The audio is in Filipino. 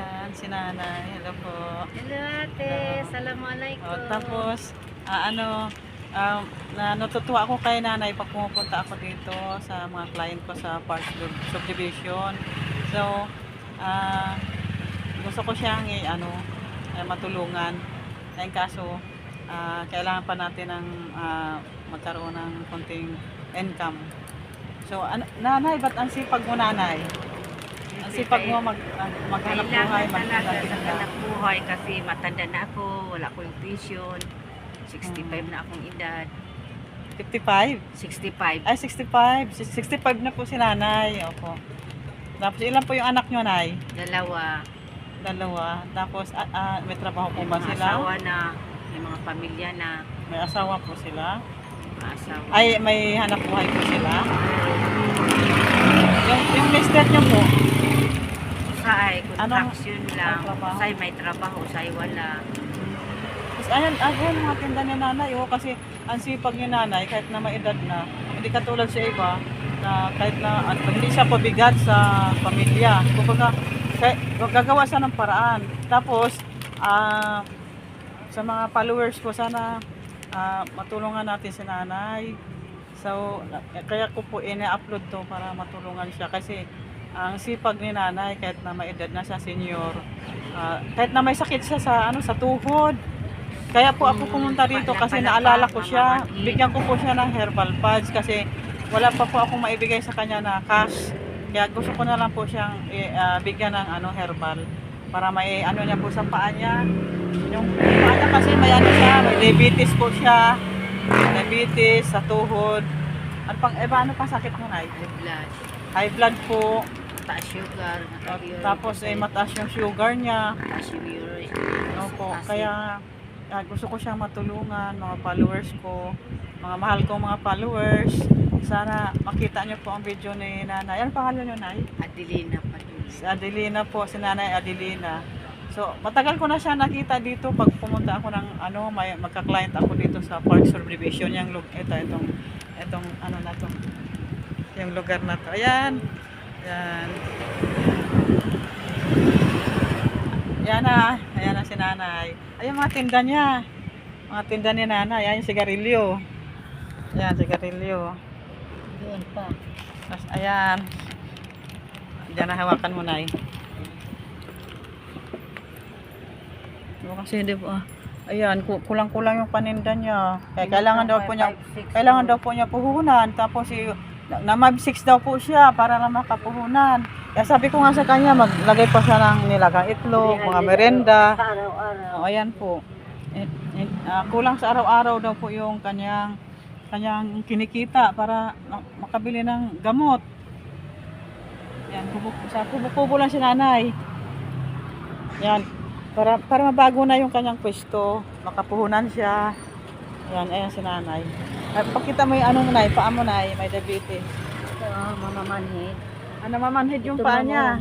Ayan, si nanay. Hello po. Hello ate, Hello. assalamualaikum. Tapos, natutuwa ako kay nanay pag pumupunta ako dito sa mga client ko sa Park Subdivision. So, ah, gusto ko siyang matulungan. Kaya kaso, kailangan pa natin ng magkaroon ng konting income. So, nanay, ba't ang sipag mo, nanay? Ang sipag mo maghanap buhay, Kailangan talaga sa magtinda. hanap buhay kasi matanda na ako, wala ko yung tuition. 65 na akong edad. 55? 65. Ay, 65. 65 na po si nanay. Opo. Tapos, ilan po yung anak nyo, nay? Dalawa. Dalawa. Tapos, may trabaho po May ba mga sila? asawa na, may mga pamilya na, May asawa po sila? mga asawa. Ay, may hanap buhay po sila? Yung mister nyo po? Usay, construction lang. trabaho? Usay may trabaho, usay wala. Tapos, ayan mga tinda ni nanay. Kasi, ang sipag ni nanay, kahit na may edad na, hindi katulad sa iba, na kahit na hindi siya pabigat sa pamilya. Kumbaga, gagawa siya ng paraan. Tapos, sa mga followers ko, sana matulungan natin si nanay. So, kaya ko po ina-upload to para matulungan siya. Kasi, ang sipag ni nanay, kahit na may edad na siya, senior, kahit na may sakit siya sa tuhod. Kaya po ako pumunta rito kasi naalala ko siya. Bigyan ko po siya ng herbal pads kasi wala pa po akong maibigay sa kanya na cash. Kaya gusto ko na lang po siyang bigyan ng herbal para may niya po sa paa niya. Yung paa niya kasi may siya, may diabetes po siya. Diabetes sa tuhod. Ano pang sakit mo, nay? High blood, High blood po. taas sugar, Tapos mataas yung sugar niya. taas yung uric. Opo, kaya gusto ko siyang matulungan, mga followers ko, mga mahal kong mga followers. Sana makita niyo po ang video ni nanay. Ano pangalan niyo, nay? Adelina Padula. Si Adelina po, si nanay Adelina. So, matagal ko na siya nakita dito pag pumunta ako ng may magka-client ako dito sa Park Subdivision, yung itong na to. Yung lugar na to. Ayan. Ayan. Ayan na si nanay. Ayan mga tinda niya. Mga tinda ni nanay. Ayan yung sigarilyo. Ayan, sigarilyo. Doon pa. Tapos ayan. Diyan na hawakan mo, nay. Kasi hindi po. Ayan, kulang-kulang yung paninda niya. Kaya kailangan daw po niya puhunan. Tapos na 6 daw po siya para lang makapuhunan. Kaya sabi ko nga sa kanya, maglagay pa siya ng nilagang itlog, mga merenda. Araw-araw. O, ayan po. Kulang sa araw-araw daw po yung kanyang kinikita para makabili ng gamot. Yan, kubo lang si nanay. Yan, para mabago na yung kanyang pwesto, makapuhunan siya. Yan, ayan si nanay. Pakita mo yung nay, paa mo, nay, may diabetes. Ito, mamamanhid. Mamanhid yung paa niya.